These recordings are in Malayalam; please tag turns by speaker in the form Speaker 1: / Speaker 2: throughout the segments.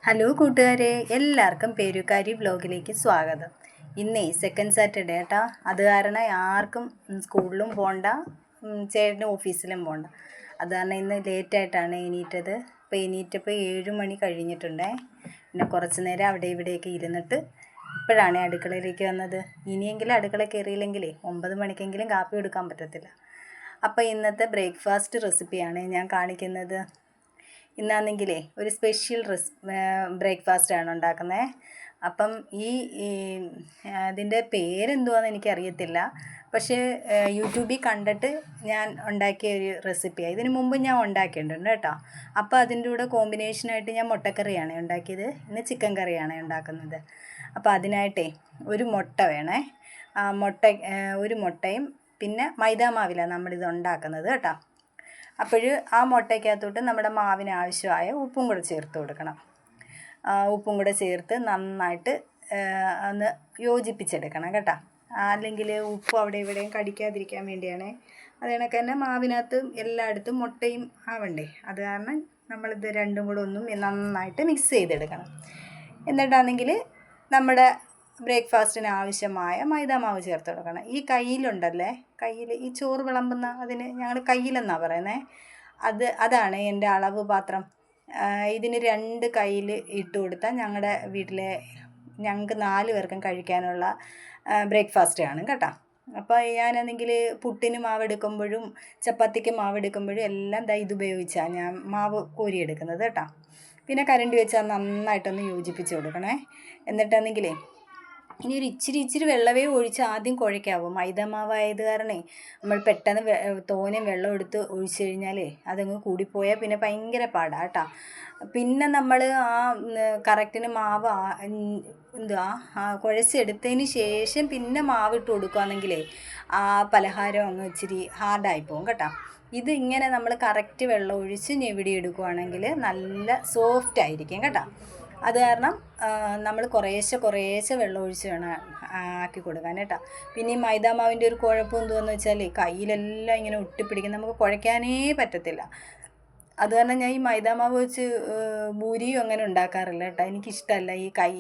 Speaker 1: ഹലോ കൂട്ടുകാരെ, എല്ലാവർക്കും പേരുകാരി വ്ലോഗിലേക്ക് സ്വാഗതം. ഇന്നേ സെക്കൻഡ് സാറ്റർഡേ കേട്ടോ. അത് കാരണം ആർക്കും സ്കൂളിലും പോകണ്ട, ചേട്ടന് ഓഫീസിലും പോകണ്ട. അത് കാരണം ഇന്ന് ലേറ്റായിട്ടാണ് എണീറ്റത്. ഇപ്പോൾ എണീറ്റപ്പോൾ 7 മണി കഴിഞ്ഞിട്ടുണ്ടേ. പിന്നെ കുറച്ച് നേരം അവിടെ ഇവിടെയൊക്കെ ഇരുന്നിട്ട് ഇപ്പോഴാണ് അടുക്കളയിലേക്ക് വന്നത്. ഇനിയെങ്കിലും അടുക്കള കയറിയില്ലെങ്കിലേ 9 മണിക്കെങ്കിലും കാപ്പി എടുക്കാൻ പറ്റത്തില്ല. അപ്പോൾ ഇന്നത്തെ ബ്രേക്ക്ഫാസ്റ്റ് റെസിപ്പിയാണ് ഞാൻ കാണിക്കുന്നത്. ഇന്നാണെങ്കിലേ ഒരു സ്പെഷ്യൽ ബ്രേക്ക്ഫാസ്റ്റാണ് ഉണ്ടാക്കുന്നത്. അപ്പം അതിൻ്റെ പേരെന്തുവാന്ന് എനിക്കറിയത്തില്ല. പക്ഷേ യൂട്യൂബിൽ കണ്ടിട്ട് ഞാൻ ഉണ്ടാക്കിയ ഒരു റെസിപ്പിയാണ്. ഇതിന് മുമ്പ് ഞാൻ ഉണ്ടാക്കിയിട്ടുണ്ട് കേട്ടോ. അപ്പോൾ അതിൻ്റെ കൂടെ കോമ്പിനേഷനായിട്ട് ഞാൻ മുട്ടക്കറിയാണ് ഉണ്ടാക്കിയത്. ഇന്ന് ചിക്കൻ കറിയാണ് ഉണ്ടാക്കുന്നത്. അപ്പോൾ അതിനായിട്ടേ ഒരു മുട്ട വേണേ. ഒരു മുട്ടയും പിന്നെ മൈദാമാവിലാണ് നമ്മളിത് ഉണ്ടാക്കുന്നത് കേട്ടോ. അപ്പോൾ ആ മുട്ടയ്ക്കകത്തോട്ട് നമ്മുടെ മാവിന് ആവശ്യമായ ഉപ്പും കൂടെ ചേർത്ത് കൊടുക്കണം. ഉപ്പും കൂടെ ചേർത്ത് നന്നായിട്ട് ഒന്ന് യോജിപ്പിച്ചെടുക്കണം കേട്ടോ. അല്ലെങ്കിൽ ഉപ്പ് അവിടെ ഇവിടെയും കടിക്കാതിരിക്കാൻ വേണ്ടിയാണ്. അത് കണക്ക് തന്നെ മാവിനകത്ത് എല്ലായിടത്തും മുട്ടയും ആവണ്ടേ. അത് കാരണം നമ്മളിത് രണ്ടും കൂടെ ഒന്നും നന്നായിട്ട് മിക്സ് ചെയ്തെടുക്കണം. എന്നിട്ടാണെങ്കിൽ നമ്മുടെ ബ്രേക്ക്ഫാസ്റ്റിന് ആവശ്യമായ മൈദാമാവ് ചേർത്ത് കൊടുക്കണം. ഈ കയ്യിലുണ്ടല്ലേ, കയ്യിൽ ഈ ചോറ് വിളമ്പുന്ന അതിന് ഞങ്ങൾ കയ്യിലെന്നാണ് പറയുന്നത്. അതാണ് എൻ്റെ അളവ് പാത്രം. ഇതിന് 2 കയ്യിൽ ഇട്ട് കൊടുത്താൽ ഞങ്ങളുടെ വീട്ടിലെ ഞങ്ങൾക്ക് 4 പേർക്കും കഴിക്കാനുള്ള ബ്രേക്ക്ഫാസ്റ്റാണ് കേട്ടോ. അപ്പോൾ ഞാനാണെങ്കിൽ പുട്ടിന് മാവെടുക്കുമ്പോഴും ചപ്പാത്തിക്ക് മാവെടുക്കുമ്പോഴും എല്ലാം ഇതുപയോഗിച്ചാണ് ഞാൻ മാവ് കോരിയെടുക്കുന്നത് കേട്ടോ. പിന്നെ കരണ്ടി വെച്ചാൽ നന്നായിട്ടൊന്ന് യോജിപ്പിച്ച് കൊടുക്കണേ. എന്നിട്ടാണെങ്കിലേ ഇനി ഒരു ഇച്ചിരി വെള്ളമേ ഒഴിച്ച് ആദ്യം കുഴയ്ക്കാവൂ. മൈദാമാവായത് കാരണേ നമ്മൾ പെട്ടെന്ന് തോനെ വെള്ളം എടുത്ത് ഒഴിച്ച് കഴിഞ്ഞാൽ അതങ്ങ് കൂടിപ്പോയാൽ പിന്നെ ഭയങ്കര പാടാണ് കേട്ടോ. പിന്നെ നമ്മൾ കറക്റ്റിന് മാവ് കുഴച്ചെടുത്തതിന് ശേഷം പിന്നെ മാവിട്ട് കൊടുക്കുകയാണെങ്കിലേ ആ പലഹാരം അങ്ങ് ഇച്ചിരി ഹാർഡായി പോകും കേട്ടോ. ഇത് ഇങ്ങനെ നമ്മൾ കറക്റ്റ് വെള്ളം ഒഴിച്ച് ഞെവിടി എടുക്കുകയാണെങ്കിൽ നല്ല സോഫ്റ്റ് ആയിരിക്കും കേട്ടോ. അത് കാരണം നമ്മൾ കുറേശ്ശെ വെള്ളം ഒഴിച്ച് വേണം ആക്കി കൊടുക്കാൻ കേട്ടോ. പിന്നെ ഈ മൈദാമാവിൻ്റെ ഒരു കുഴപ്പം എന്തുവെന്ന് വെച്ചാൽ കയ്യിലെല്ലാം ഇങ്ങനെ ഒട്ടിപ്പിടിക്കും, നമുക്ക് കുഴയ്ക്കാനേ പറ്റത്തില്ല. അത് കാരണം ഞാൻ ഈ മൈദാമാവ് വെച്ച് ഭൂരിയും അങ്ങനെ ഉണ്ടാക്കാറില്ല കേട്ടോ. എനിക്കിഷ്ടമല്ല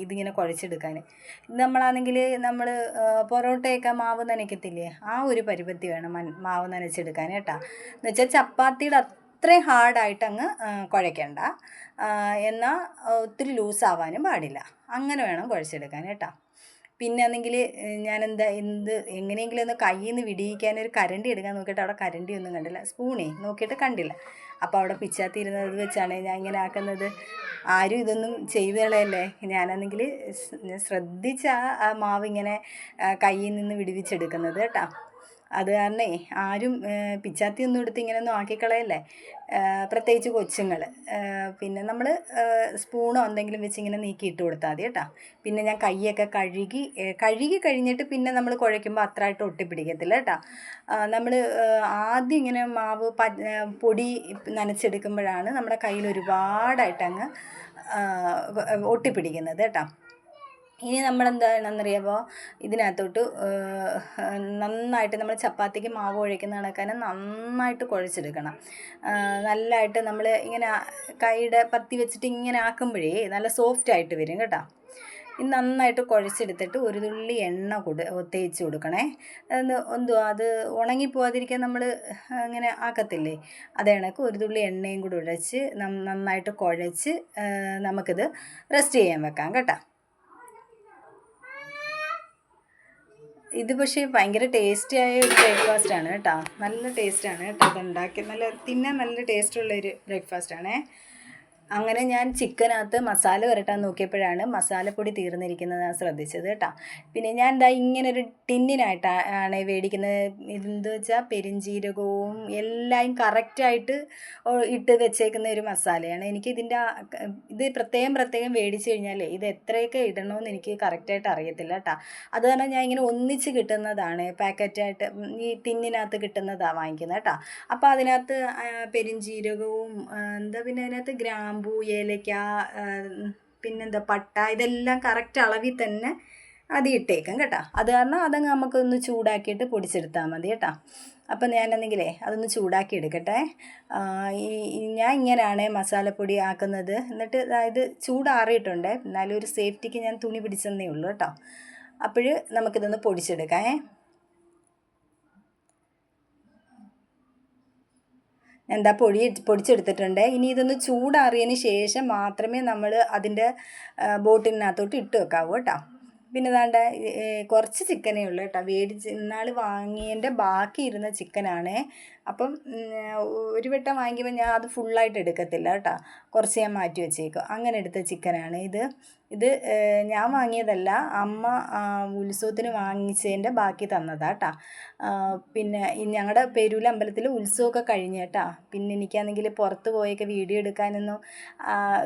Speaker 1: ഇതിങ്ങനെ കുഴച്ചെടുക്കാൻ. നമ്മളാണെങ്കിൽ നമ്മൾ പൊറോട്ടയൊക്കെ മാവ് നനയ്ക്കത്തില്ലേ, ആ ഒരു പരുവത്തി വേണം മാവ് നനച്ചെടുക്കാൻ കേട്ടോ. എന്ന് വെച്ചാൽ ചപ്പാത്തിയുടെ അത്രയും ഹാർഡായിട്ട് അങ്ങ് കുഴയ്ക്കണ്ട, എന്നാൽ ഒത്തിരി ലൂസാവാനും പാടില്ല. അങ്ങനെ വേണം കുഴച്ചെടുക്കാൻ കേട്ടോ. പിന്നെ ആണെങ്കിൽ എങ്ങനെയെങ്കിലും ഒന്ന് കയ്യിൽ നിന്ന് വിടിയിക്കാനൊരു കരണ്ടി എടുക്കാൻ നോക്കിയിട്ട് അവിടെ കരണ്ടി ഒന്നും കണ്ടില്ല, സ്പൂണേ നോക്കിയിട്ട് കണ്ടില്ല. അപ്പോൾ അവിടെ പിച്ചാത്തിയിരുന്നത് വെച്ചാണ് ഞാൻ ഇങ്ങനെ ആക്കുന്നത്. ആരും ഇതൊന്നും ചെയ്ത് കളയല്ലേ. ഞാനാണെങ്കിൽ ശ്രദ്ധിച്ച ആ മാവ് ഇങ്ങനെ കയ്യിൽ നിന്ന് വിടുവിച്ചെടുക്കുന്നത് കേട്ടോ. അത് കാരണേ ആരും പിച്ചാത്തിയൊന്നും എടുത്ത് ഇങ്ങനെയൊന്നും ആക്കിക്കളയല്ലേ, പ്രത്യേകിച്ച് കൊച്ചുങ്ങൾ. പിന്നെ നമ്മൾ സ്പൂണോ എന്തെങ്കിലും വെച്ച് ഇങ്ങനെ നീക്കിയിട്ട് കൊടുത്താൽ മതി കേട്ടോ. പിന്നെ ഞാൻ കൈയൊക്കെ കഴുകി കഴിഞ്ഞിട്ട് പിന്നെ നമ്മൾ കുഴയ്ക്കുമ്പോൾ അത്രയായിട്ട് ഒട്ടിപ്പിടിക്കത്തില്ല കേട്ടോ. നമ്മൾ ആദ്യം ഇങ്ങനെ മാവ് പൊടി നനച്ചെടുക്കുമ്പോഴാണ് നമ്മുടെ കയ്യിൽ ഒരുപാടായിട്ട് അങ്ങ് ഒട്ടിപ്പിടിക്കുന്നത് കേട്ടോ. ഇനി നമ്മളെന്താണെന്നറിയാമോ, ഇതിനകത്തോട്ട് നന്നായിട്ട് നമ്മൾ ചപ്പാത്തിക്ക് മാവ് കുഴയ്ക്കുന്ന കണക്കാനെ നന്നായിട്ട് കുഴച്ചെടുക്കണം. നല്ലതായിട്ട് നമ്മൾ ഇങ്ങനെ കൈയുടെ പത്തി വെച്ചിട്ട് ഇങ്ങനെ ആക്കുമ്പോഴേ നല്ല സോഫ്റ്റായിട്ട് വരും കേട്ടോ. ഇത് നന്നായിട്ട് കുഴച്ചെടുത്തിട്ട് ഒരു തുള്ളി എണ്ണ തേച്ച് കൊടുക്കണേ. അത് ഉണങ്ങിപ്പോവാതിരിക്കാൻ നമ്മൾ ഇങ്ങനെ ആക്കത്തില്ലേ, അത് കണക്ക് ഒരു തുള്ളി എണ്ണയും കൂടെ ഒഴിച്ച് നന്നായിട്ട് കുഴച്ച് നമുക്കിത് റെസ്റ്റ് ചെയ്യാൻ വെക്കാം കേട്ടോ. ഇത് പക്ഷേ ഭയങ്കര ടേസ്റ്റിയായ ഒരു ബ്രേക്ക്ഫാസ്റ്റാണ് കേട്ടോ. നല്ല ടേസ്റ്റാണ് കേട്ടോ. ഇതുണ്ടാക്കി തിന്നാൻ നല്ല ടേസ്റ്റുള്ളൊരു ബ്രേക്ക്ഫാസ്റ്റാണേ. അങ്ങനെ ഞാൻ ചിക്കനകത്ത് മസാല പുരട്ടാൻ നോക്കിയപ്പോഴാണ് മസാലപ്പൊടി തീർന്നിരിക്കുന്നത് ഞാൻ ശ്രദ്ധിച്ചത് കേട്ടോ. പിന്നെ ഞാൻ ഇങ്ങനൊരു ടിന്നിനായിട്ടാണ് മേടിക്കുന്നത്. ഇതെന്ത് വെച്ചാൽ പെരുംജീരകവും എല്ലാം കറക്റ്റായിട്ട് ഇട്ട് വെച്ചേക്കുന്ന ഒരു മസാലയാണ്. എനിക്ക് ഇത് പ്രത്യേകം മേടിച്ച് കഴിഞ്ഞാൽ ഇത് എത്രയൊക്കെ ഇടണമെന്ന് എനിക്ക് കറക്റ്റായിട്ട് അറിയത്തില്ല കേട്ടോ. അത് കാരണം ഞാൻ ഇങ്ങനെ ഒന്നിച്ച് കിട്ടുന്നതാണ്, പാക്കറ്റായിട്ട് ഈ ടിന്നിനകത്ത് കിട്ടുന്നതാണ് വാങ്ങിക്കുന്നത് കേട്ടോ. അപ്പോൾ അതിനകത്ത് പെരുംജീരകവും പിന്നെ അതിനകത്ത് ഗ്രാമ്പൂ, ഏലക്ക, പിന്നെന്താ പട്ട, ഇതെല്ലാം കറക്റ്റ് അളവിൽ തന്നെ അത് ഇട്ടേക്കും കേട്ടോ. അത് കാരണം അതങ്ങ് നമുക്കൊന്ന് ചൂടാക്കിയിട്ട് പൊടിച്ചെടുത്താൽ മതി കേട്ടോ. അപ്പം ഞാനെന്തെങ്കിലേ അതൊന്ന് ചൂടാക്കി എടുക്കട്ടെ. ഞാൻ ഇങ്ങനെയാണ് മസാലപ്പൊടി ആക്കുന്നത്. എന്നിട്ട് ഇത് ചൂടാറിയിട്ടുണ്ട്, എന്നാലും ഒരു സേഫ്റ്റിക്ക് ഞാൻ തുണി പിടിച്ചെന്നേ ഉള്ളൂ കേട്ടോ. അപ്പോൾ നമുക്കിതൊന്ന് പൊടിച്ചെടുക്കാം. എന്താ പൊടിച്ചെടുത്തിട്ടുണ്ട്. ഇനി ഇതൊന്ന് ചൂടാറിയതിന് ശേഷം മാത്രമേ നമ്മൾ അതിൻ്റെ ബോട്ടിലിനകത്തോട്ട് ഇട്ട് വെക്കാവൂ കേട്ടോ. പിന്നെ ദാണ്ട കുറച്ച് ചിക്കനേ ഉള്ളൂ കേട്ടോ. ഇന്നാൾ വാങ്ങിയതിൻ്റെ ബാക്കി ഇരുന്ന ചിക്കനാണ്. അപ്പം ഒരു വട്ടം വാങ്ങിക്കുമ്പോൾ ഞാൻ അത് ഫുള്ളായിട്ട് എടുക്കത്തില്ല കേട്ടോ, കുറച്ച് ഞാൻ മാറ്റി വെച്ചേക്കും. അങ്ങനെ എടുത്ത ചിക്കനാണ് ഇത്. ഞാൻ വാങ്ങിയതല്ല, അമ്മ ഉത്സവത്തിന് വാങ്ങിച്ചതിൻ്റെ ബാക്കി തന്നതാ കേട്ടോ. പിന്നെ ഞങ്ങളുടെ പേരൂല അമ്പലത്തിൽ ഉത്സവമൊക്കെ കഴിഞ്ഞ് കേട്ടോ. പിന്നെ എനിക്കാണെങ്കിൽ പുറത്ത് പോയൊക്കെ വീഡിയോ എടുക്കാനൊന്നും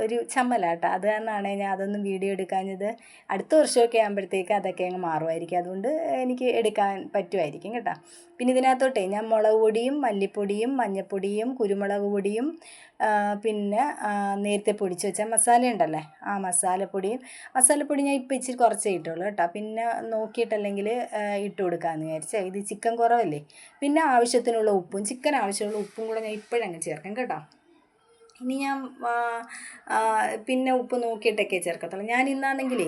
Speaker 1: ഒരു ചമ്മലാട്ടോ. അത് കാരണമാണ് ഞാൻ അതൊന്നും വീഡിയോ എടുക്കാഞ്ഞത്. അടുത്ത വർഷമൊക്കെ ആകുമ്പോഴത്തേക്ക് അതൊക്കെ അങ്ങ് മാറുമായിരിക്കും, അതുകൊണ്ട് എനിക്ക് എടുക്കാൻ പറ്റുമായിരിക്കും കേട്ടോ. പിന്നെ ഇതിനകത്തോട്ടേ ഞാൻ മുളക് പൊടിയും മല്ലിപ്പൊടിയും മഞ്ഞൾപ്പൊടിയും കുരുമുളക് പൊടിയും പിന്നെ നേരത്തെ പൊടിച്ച് വെച്ച മസാല ഉണ്ടല്ലേ, ആ മസാലപ്പൊടി ഞാൻ ഇപ്പോൾ ഇച്ചിരി കുറച്ചേ ഇട്ടുള്ളൂ കേട്ടോ. പിന്നെ നോക്കിയിട്ടല്ലെങ്കിൽ ഇട്ട് കൊടുക്കാമെന്ന് വിചാരിച്ചേ. ഇത് ചിക്കൻ കുറവല്ലേ. പിന്നെ ആവശ്യത്തിനുള്ള ഉപ്പും, ചിക്കൻ ആവശ്യമുള്ള ഉപ്പും കൂടെ ഞാൻ ഇപ്പോഴങ്ങ് ചേർക്കാം കേട്ടോ. ഇനി ഞാൻ പിന്നെ ഉപ്പ് നോക്കിയിട്ടൊക്കെ ചേർക്കത്തുള്ളൂ. ഞാൻ ഇന്നാണെങ്കിലേ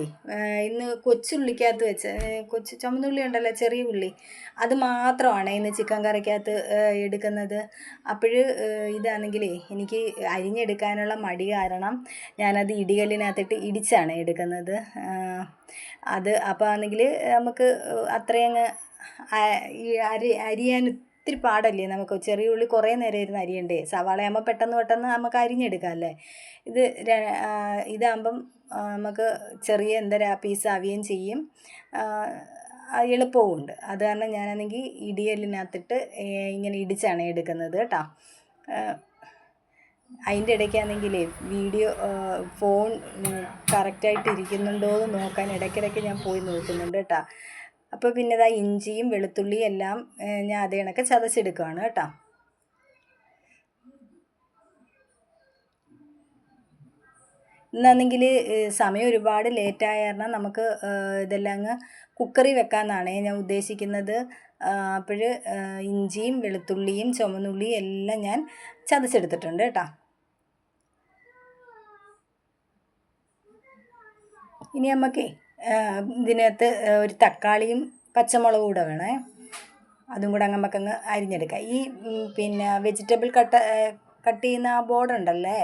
Speaker 1: ഇന്ന് കൊച്ചുള്ളിക്കകത്ത് വെച്ച് ചുമന്നുള്ളി ഉണ്ടല്ലോ, ചെറിയ ഉള്ളി, അത് മാത്രമാണ് ഇന്ന് ചിക്കൻ കറിക്കകത്ത് എടുക്കുന്നത്. അപ്പോൾ ഇതാണെങ്കിലേ എനിക്ക് അരിഞ്ഞെടുക്കാനുള്ള മടി കാരണം ഞാനത് ഇടികല്ലിനകത്തിട്ട് ഇടിച്ചാണ് എടുക്കുന്നത്. അപ്പോൾ ആണെങ്കിൽ നമുക്ക് അത്രയങ്ങ് അരിയാൻ ഒത്തിരി പാടല്ലേ. നമുക്ക് ചെറിയ ഉള്ളി കുറേ നേരം ഇരുന്ന് അരിയണ്ടേ. സവാളയാകുമ്പോൾ പെട്ടെന്ന് നമുക്ക് അരിഞ്ഞെടുക്കാം അല്ലേ. ഇതാകുമ്പം നമുക്ക് ചെറിയ പീസ് ആവുകയും ചെയ്യും, എളുപ്പവും ഉണ്ട്. അത് കാരണം ഞാനാണെങ്കിൽ ഇടിയലിനകത്തിട്ട് ഇങ്ങനെ ഇടിച്ചാണ് എടുക്കുന്നത് കേട്ടോ. അതിൻ്റെ ഇടയ്ക്കാണെങ്കിലേ വീഡിയോ ഫോൺ കറക്റ്റായിട്ട് ഇരിക്കുന്നുണ്ടോ എന്ന് നോക്കാൻ ഇടയ്ക്കിടയ്ക്ക് ഞാൻ പോയി നോക്കുന്നുണ്ട് കേട്ടോ. അപ്പോൾ പിന്നെ ഇഞ്ചിയും വെളുത്തുള്ളിയും എല്ലാം ഞാൻ അതേ കണക്ക് ചതച്ചെടുക്കുകയാണ് കേട്ടോ. ഇന്നാണെങ്കിൽ സമയം ഒരുപാട് ലേറ്റായ കാരണം നമുക്ക് ഇതെല്ലാം അങ്ങ് കുക്കറിൽ വെക്കാമെന്നാണ് ഞാൻ ഉദ്ദേശിക്കുന്നത്. അപ്പോൾ ഇഞ്ചിയും വെളുത്തുള്ളിയും ചുവന്നുള്ളിയും എല്ലാം ഞാൻ ചതച്ചെടുത്തിട്ടുണ്ട് കേട്ടോ. ഇനി നമുക്കേ ഇതിനകത്ത് ഒരു തക്കാളിയും പച്ചമുളകും കൂടെ വേണേ. അതും കൂടെ നമുക്കങ്ങ് അരിഞ്ഞെടുക്കാം. ഈ പിന്നെ വെജിറ്റബിൾ കട്ട് ചെയ്യുന്ന ആ ബോർഡ് ഉണ്ടല്ലേ,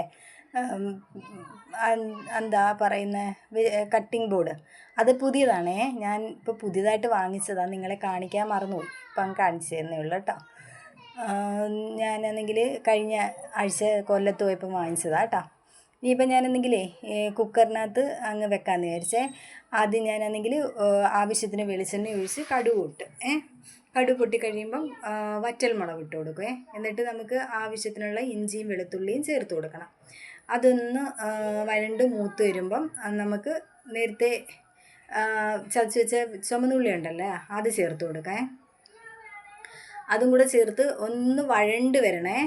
Speaker 1: എന്താ പറയുന്നത്, കട്ടിംഗ് ബോർഡ്, അത് പുതിയതാണേ. ഞാൻ ഇപ്പോൾ പുതിയതായിട്ട് വാങ്ങിച്ചതാണ്, നിങ്ങളെ കാണിക്കാൻ മറന്നുപോയി. ഇപ്പം കാണിച്ചു തരുന്നേ ഉള്ളൂ കേട്ടോ. ഞാനാണെങ്കിൽ കഴിഞ്ഞ ആഴ്ച കൊല്ലത്ത് പോയപ്പോൾ വാങ്ങിച്ചതാണ് കേട്ടോ. ഇനിയിപ്പോൾ ഞാനെന്തെങ്കിലേ കുക്കറിനകത്ത് അങ്ങ് വെക്കാമെന്ന് വിചാരിച്ചേ. ആദ്യം ഞാനാണെങ്കിൽ ആവശ്യത്തിന് വെളിച്ചെണ്ണ ഒഴിച്ച് കടുക് പൊട്ടി കഴിയുമ്പം വറ്റൽമുളക് ഇട്ട് കൊടുക്കുമേ. എന്നിട്ട് നമുക്ക് ആവശ്യത്തിനുള്ള ഇഞ്ചിയും വെളുത്തുള്ളിയും ചേർത്ത് കൊടുക്കണം. അതൊന്ന് വഴണ്ട് മൂത്ത് വരുമ്പം നമുക്ക് നേരത്തെ ചതച്ച് വെച്ച ചുമന്നുള്ളി ഉണ്ടല്ലേ, അത് ചേർത്ത് കൊടുക്കാം. അതും കൂടെ ചേർത്ത് ഒന്ന് വഴണ്ട് വരണേ.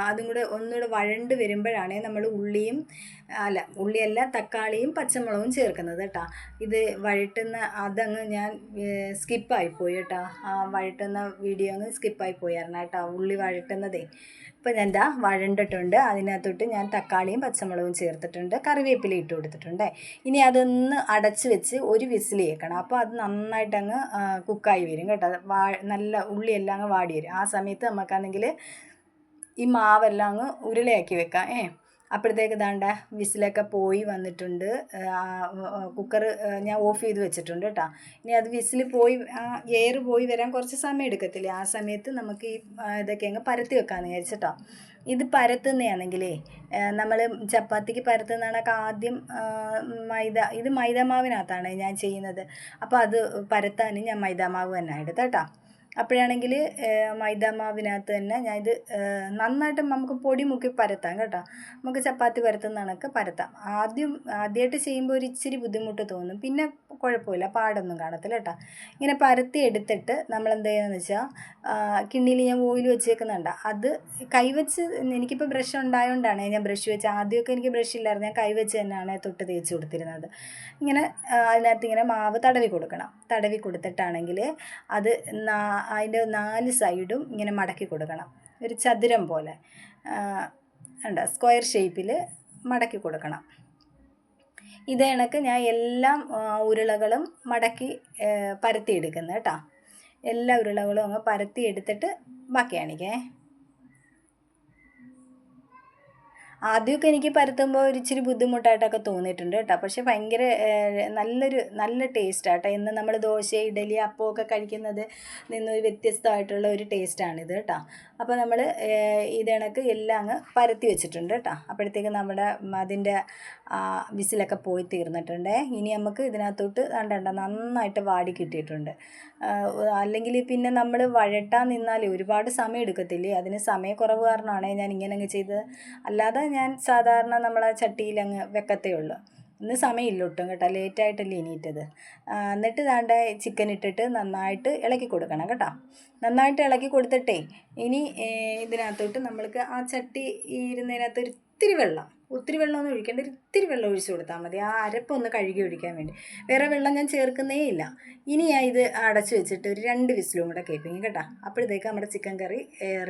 Speaker 1: അതും കൂടെ ഒന്നുകൂടെ വഴണ്ട് വരുമ്പോഴാണ് നമ്മൾ ഉള്ളിയല്ല തക്കാളിയും പച്ചമുളകും ചേർക്കുന്നത് കേട്ടോ. ഇത് അതങ്ങ് ഞാൻ സ്കിപ്പായിപ്പോയി കേട്ടോ. വഴട്ടുന്ന വീഡിയോ അങ്ങ് സ്കിപ്പായിപ്പോയായിരുന്നു കേട്ടോ, ഉള്ളി വഴട്ടുന്നതേ. ഇപ്പം ഞാൻ വഴണ്ടിട്ടുണ്ട്. അതിനകത്തോട്ട് ഞാൻ തക്കാളിയും പച്ചമുളകും ചേർത്തിട്ടുണ്ട്, കറിവേപ്പില ഇട്ട് കൊടുത്തിട്ടുണ്ട്. ഇനി അതൊന്ന് അടച്ച് വെച്ച് ഒരു വിസിൽ കേൾക്കണം. അപ്പോൾ അത് നന്നായിട്ടങ്ങ് കുക്കായി വരും കേട്ടോ. നല്ല ഉള്ളിയെല്ലാം അങ്ങ് വാടി വരും. ആ സമയത്ത് നമുക്കാണെങ്കിൽ ഈ മാവെല്ലാം അങ്ങ് ഉരുളയാക്കി വെക്കാം. അപ്പോഴത്തേക്ക് ദാണ്ട വിസിലൊക്കെ പോയി വന്നിട്ടുണ്ട്. കുക്കർ ഞാൻ ഓഫ് ചെയ്ത് വെച്ചിട്ടുണ്ട് കേട്ടോ. ഇനി അത് വിസിൽ പോയി എയർ പോയി വരാൻ കുറച്ച് സമയം എടുക്കത്തില്ലേ, ആ സമയത്ത് നമുക്ക് ഈ ഇതൊക്കെ അങ്ങ് പരത്തി വെക്കാമെന്ന് വിചാരിച്ചിട്ടോ. ഇത് പരത്തുന്നതാണെങ്കിലേ നമ്മൾ ചപ്പാത്തിക്ക് പരത്തുന്നതാണൊക്കെ ആദ്യം ഇത് മൈദാമാവിനകത്താണ് ഞാൻ ചെയ്യുന്നത്. അപ്പോൾ അത് പരത്താനും ഞാൻ മൈദാമാവ് തന്നെ എടുത്ത് കേട്ടോ. അപ്പോഴാണെങ്കിൽ മൈദാമാവിനകത്ത് തന്നെ ഞാൻ ഇത് നന്നായിട്ട് നമുക്ക് പൊടി മുക്കി പരത്താം കേട്ടോ. നമുക്ക് ചപ്പാത്തി പരത്തുന്ന കണക്ക് പരത്താം. ആദ്യമായിട്ട് ചെയ്യുമ്പോൾ ഒരു ഇച്ചിരി ബുദ്ധിമുട്ട് തോന്നും, പിന്നെ കുഴപ്പമില്ല, പാടൊന്നും കാണത്തില്ല കേട്ടോ. ഇങ്ങനെ പരത്തി എടുത്തിട്ട് നമ്മൾ എന്ത് ചെയ്യുകയെന്ന് വെച്ചാൽ കിണ്ണിയിൽ ഞാൻ ഓയിൽ വെച്ചേക്കുന്നുണ്ട്, അത് കൈവച്ച്, എനിക്കിപ്പോൾ ബ്രഷ് ഉണ്ടായതുകൊണ്ടാണ് ഞാൻ ബ്രഷ് വെച്ച്, ആദ്യമൊക്കെ എനിക്ക് ബ്രഷ് ഇല്ലായിരുന്നു, ഞാൻ കൈവച്ച് തന്നെയാണ് തൊട്ട് തേച്ച് കൊടുത്തിരുന്നത്. ഇങ്ങനെ അതിനകത്ത് ഇങ്ങനെ മാവ് തടവി കൊടുക്കണം. തടവി കൊടുത്തിട്ടാണെങ്കിൽ അത് അതിൻ്റെ 4 സൈഡും ഇങ്ങനെ മടക്കി കൊടുക്കണം, ഒരു ചതുരം പോലെ ഉണ്ട്, സ്ക്വയർ ഷേപ്പിൽ മടക്കി കൊടുക്കണം. ഇതേ കണക്ക് ഞാൻ എല്ലാ ഉരുളകളും മടക്കി പരത്തിയെടുക്കുന്നത് കേട്ടോ. എല്ലാ ഉരുളകളും അങ്ങ് പരത്തി എടുത്തിട്ട് ബാക്കി കാണിക്കേ. ആദ്യമൊക്കെ എനിക്ക് പരത്തുമ്പോൾ ഒരു ഇച്ചിരി ബുദ്ധിമുട്ടായിട്ടൊക്കെ തോന്നിയിട്ടുണ്ട് കേട്ടോ. പക്ഷേ ഭയങ്കര നല്ല ടേസ്റ്റാണ് കേട്ടോ. ഇന്ന് നമ്മൾ ദോശ, ഇഡലി, അപ്പമൊക്കെ കഴിക്കുന്നത് നിന്നൊരു വ്യത്യസ്തമായിട്ടുള്ള ഒരു ടേസ്റ്റാണിത് കേട്ടോ. അപ്പോൾ നമ്മൾ ഇത് കണക്ക് എല്ലാം അങ്ങ് പരത്തി വെച്ചിട്ടുണ്ട് കേട്ടോ. അപ്പോഴത്തേക്ക് നമ്മുടെ അതിൻ്റെ വിസിലൊക്കെ പോയി തീർന്നിട്ടുണ്ട്. ഇനി നമുക്ക് ഇതിനകത്തോട്ട് നന്നായിട്ട് വാടി കിട്ടിയിട്ടുണ്ട്. അല്ലെങ്കിൽ പിന്നെ നമ്മൾ വഴട്ടാൻ നിന്നാൽ ഒരുപാട് സമയം എടുക്കത്തില്ലേ, അതിന് സമയക്കുറവ് കാരണമാണ് ഞാൻ ഇങ്ങനെ അങ്ങ് ചെയ്തത്. അല്ലാതെ ഞാൻ സാധാരണ നമ്മളെ ചട്ടിയിൽ അങ്ങ് വെക്കത്തേ ഉള്ളൂ. ഇന്ന് സമയമില്ല ഒട്ടും കേട്ടോ, ലേറ്റായിട്ടല്ലേ എണീറ്റത്. എന്നിട്ട് ദാണ്ട ചിക്കൻ ഇട്ടിട്ട് നന്നായിട്ട് ഇളക്കി കൊടുക്കണം കേട്ടോ. നന്നായിട്ട് ഇളക്കി കൊടുത്തിട്ടേ ഇനി ഇതിനകത്തോട്ട് നമ്മൾക്ക് ആ ചട്ടി ഇരുന്നതിനകത്ത് ഒത്തിരി വെള്ളമൊന്നും ഒഴിക്കേണ്ട, ഇത്തിരി വെള്ളം ഒഴിച്ച് കൊടുത്താൽ മതി, ആ അരപ്പൊന്ന് കഴുകി ഒഴിക്കാൻ വേണ്ടി. വേറെ വെള്ളം ഞാൻ ചേർക്കുന്നേ ഇല്ല. ഇനി ഞാൻ ഇത് അടച്ചു വെച്ചിട്ട് ഒരു 2 വിസിലും കൂടെ കേൾപ്പിക്കും കേട്ടോ. അപ്പോഴത്തേക്ക് നമ്മുടെ ചിക്കൻ കറി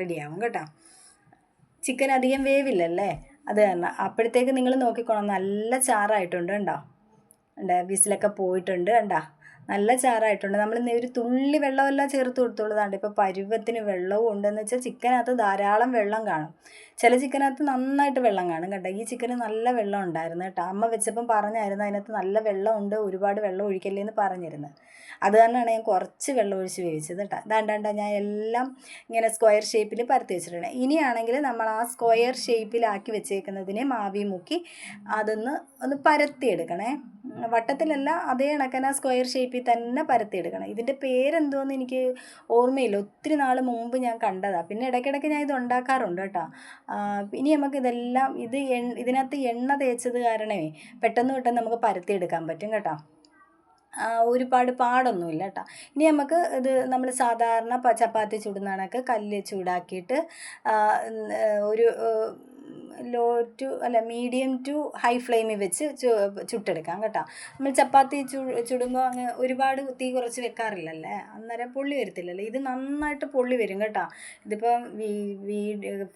Speaker 1: റെഡിയാവും കേട്ടോ. ചിക്കൻ അധികം വേവില്ലല്ലേ, അത് കാരണം. അപ്പോഴത്തേക്ക് നിങ്ങൾ നോക്കിക്കോണം, നല്ല ചാറായിട്ടുണ്ട് കണ്ടോ. വിസിലൊക്കെ പോയിട്ടുണ്ട് കണ്ടോ, നല്ല ചാറായിട്ടുണ്ട്. നമ്മൾ ഒരു തുള്ളി വെള്ളമെല്ലാം ചേർത്ത് കൊടുത്തോളൂ. ഇപ്പോൾ പരുവത്തിന് വെള്ളവും ഉണ്ടെന്ന് വെച്ചാൽ ചിക്കനകത്ത് ധാരാളം വെള്ളം കാണും. ചില ചിക്കനകത്ത് നന്നായിട്ട് വെള്ളം കാണും കേട്ടോ. ഈ ചിക്കന് നല്ല വെള്ളം ഉണ്ടായിരുന്നു കേട്ടോ. അമ്മ വെച്ചപ്പം പറഞ്ഞായിരുന്നു അതിനകത്ത് നല്ല വെള്ളമുണ്ട്, ഒരുപാട് വെള്ളം ഒഴിക്കല്ലേ എന്ന് പറഞ്ഞിരുന്നു. അത് തന്നെയാണ് ഞാൻ കുറച്ച് വെള്ളം ഒഴിച്ച് വേവിച്ചത് കേട്ടോ. ഞാൻ എല്ലാം ഇങ്ങനെ സ്ക്വയർ ഷേപ്പിൽ പരത്തി വെച്ചിട്ടുണ്ട്. ഇനിയാണെങ്കിൽ നമ്മൾ ആ സ്ക്വയർ ഷേപ്പിലാക്കി വെച്ചേക്കുന്നതിനെ മാവി മുക്കി ഒന്ന് പരത്തിയെടുക്കണേ. വട്ടത്തിലല്ല, അതേ കണക്കന സ്ക്വയർ ഷേപ്പിൽ തന്നെ പരത്തിയെടുക്കണം. ഇതിൻ്റെ പേരെന്തോന്ന് എനിക്ക് ഓർമ്മയില്ല, ഒത്തിരി നാൾ മുമ്പ് ഞാൻ കണ്ടതാണ്. പിന്നെ ഇടയ്ക്കിടയ്ക്ക് ഞാൻ ഇത് ഉണ്ടാക്കാറുണ്ട് കേട്ടോ. ഇനി നമുക്ക് ഇതിനകത്ത് എണ്ണ തേച്ചത് കാരണമേ പെട്ടെന്ന് നമുക്ക് പരത്തിയെടുക്കാൻ പറ്റും കേട്ടോ. ഒരുപാട് പാടൊന്നുമില്ല കേട്ടോ. ഇനി നമുക്ക് ഇത് നമ്മൾ സാധാരണ ചപ്പാത്തി ചുടുന്ന കണക്ക് കല്ല് ചൂടാക്കിയിട്ട് ഒരു മീഡിയം ടു ഹൈ ഫ്ലെയിമിൽ വെച്ച് ചുട്ടെടുക്കാം കേട്ടോ. നമ്മൾ ചപ്പാത്തി ചുടുമ്പോൾ അങ്ങ് ഒരുപാട് തീ കുറച്ച് വെക്കാറില്ലല്ലേ, അന്നേരം പൊള്ളി വരത്തില്ലല്ലോ. ഇത് നന്നായിട്ട് പൊള്ളി വരും കേട്ടോ. ഇതിപ്പം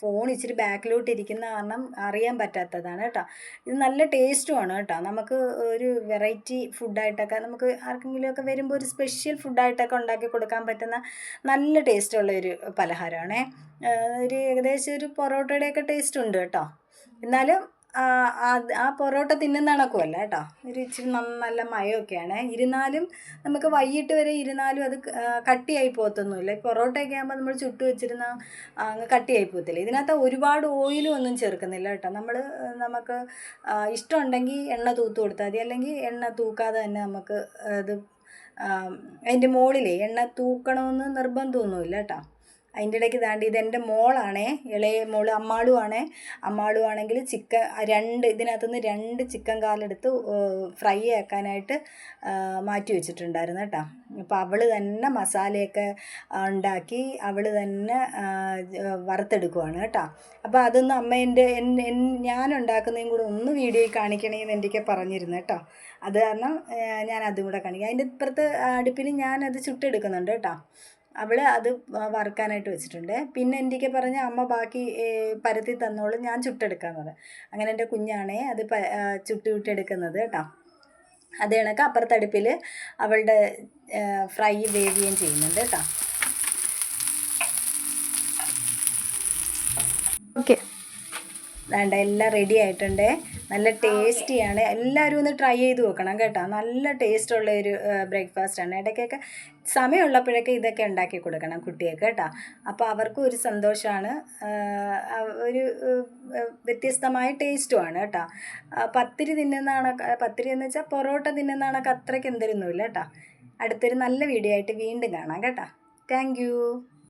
Speaker 1: ഫോൺ ഇച്ചിരി ബാക്കിലോട്ട് ഇരിക്കുന്ന കാരണം അറിയാൻ പറ്റാത്തതാണ് കേട്ടോ. ഇത് നല്ല ടേസ്റ്റുമാണ് കേട്ടോ. നമുക്ക് ഒരു വെറൈറ്റി ഫുഡായിട്ടൊക്കെ നമുക്ക് ആർക്കെങ്കിലുമൊക്കെ വരുമ്പോൾ ഒരു സ്പെഷ്യൽ ഫുഡായിട്ടൊക്കെ ഉണ്ടാക്കി കൊടുക്കാൻ പറ്റുന്ന നല്ല ടേസ്റ്റുള്ള ഒരു പലഹാരമാണേ. ഏകദേശം ഒരു പൊറോട്ടയുടെയൊക്കെ ടേസ്റ്റ് ഉണ്ട് കേട്ടോ. എന്നാലും ആ പൊറോട്ട തിന്നുന്ന കണക്കുമല്ല കേട്ടോ, ഒരു ഇച്ചിരി നല്ല മയമൊക്കെയാണ്. ഇരുന്നാലും നമുക്ക് വൈകിട്ട് വരെ ഇരുന്നാലും അത് കട്ടിയായി പോകത്തൊന്നുമില്ല. പൊറോട്ടയൊക്കെ ആകുമ്പോൾ നമ്മൾ ചുട്ട് വെച്ചിരുന്ന അങ്ങ് കട്ടിയായി പോകത്തില്ല. ഇതിനകത്ത് ഒരുപാട് ഓയിലും ഒന്നും ചേർക്കുന്നില്ല കേട്ടോ. നമുക്ക് ഇഷ്ടമുണ്ടെങ്കിൽ എണ്ണ തൂത്ത് കൊടുത്താൽ മതി, അല്ലെങ്കിൽ എണ്ണ തൂക്കാതെ തന്നെ നമുക്ക് അതിൻ്റെ മുകളിലേ എണ്ണ തൂക്കണമെന്ന് നിർബന്ധമൊന്നുമില്ല കേട്ടോ. അതിൻ്റെ ഇടയ്ക്ക് ഇതെൻ്റെ മോളാണേ, ഇളയ മോള് അമ്മാളുവാണെങ്കിൽ ഇതിനകത്തുനിന്ന് 2 ചിക്കൻ കാലെടുത്ത് ഫ്രൈ ആക്കാനായിട്ട് മാറ്റി വെച്ചിട്ടുണ്ടായിരുന്നു കേട്ടോ. അപ്പോൾ അവൾ തന്നെ മസാലയൊക്കെ ഉണ്ടാക്കി അവൾ തന്നെ വറുത്തെടുക്കുവാണ് കേട്ടോ. അപ്പോൾ അതൊന്ന് അമ്മ ഞാൻ ഉണ്ടാക്കുന്നതും കൂടെ ഒന്ന് വീഡിയോയിൽ കാണിക്കണമെന്ന് എനിക്ക് പറഞ്ഞിരുന്നു കേട്ടോ. അത് കാരണം ഞാൻ അതും കൂടെ കാണിക്കാം. അതിൻ്റെ ഇപ്പുറത്ത് അടുപ്പിൽ ഞാനത് ചുട്ടെടുക്കുന്നുണ്ട് കേട്ടോ. അവൾ അത് വറുക്കാനായിട്ട് വെച്ചിട്ടുണ്ട്. പിന്നെ എനിക്ക് പറഞ്ഞ അമ്മ ബാക്കി പരത്തി തന്നോളും, ഞാൻ ചുട്ടെടുക്കാമെന്ന് പറഞ്ഞു. അങ്ങനെ എൻ്റെ കുഞ്ഞാണേ അത് ചുട്ടെടുക്കുന്നത് കേട്ടോ. അത് കണക്ക് അപ്പുറത്തടുപ്പിൽ അവളുടെ ഫ്രൈ വേവിയും ചെയ്യുന്നുണ്ട് കേട്ടോ. ഓക്കെ, എല്ലാം റെഡി ആയിട്ടുണ്ട്. നല്ല ടേസ്റ്റിയാണ്. എല്ലാവരും ഒന്ന് ട്രൈ ചെയ്ത് നോക്കണം കേട്ടോ. നല്ല ടേസ്റ്റുള്ള ഒരു ബ്രേക്ക്ഫാസ്റ്റാണ്. ഇടയ്ക്കൊക്കെ സമയമുള്ളപ്പോഴൊക്കെ ഇതൊക്കെ ഉണ്ടാക്കി കൊടുക്കണം കുട്ടികൾക്ക് കേട്ടോ. അപ്പോൾ അവർക്കും ഒരു സന്തോഷമാണ്, ഒരു വ്യത്യസ്തമായ ടേസ്റ്റുമാണ് കേട്ടോ. പത്തിരി എന്ന് വെച്ചാൽ പൊറോട്ട തിന്നുന്ന കണക്ക് അത്രയ്ക്ക് എന്തൊരുന്നുമില്ല കേട്ടോ. അടുത്തൊരു നല്ല വീഡിയോ ആയിട്ട് വീണ്ടും കാണാം കേട്ടോ. Thank you.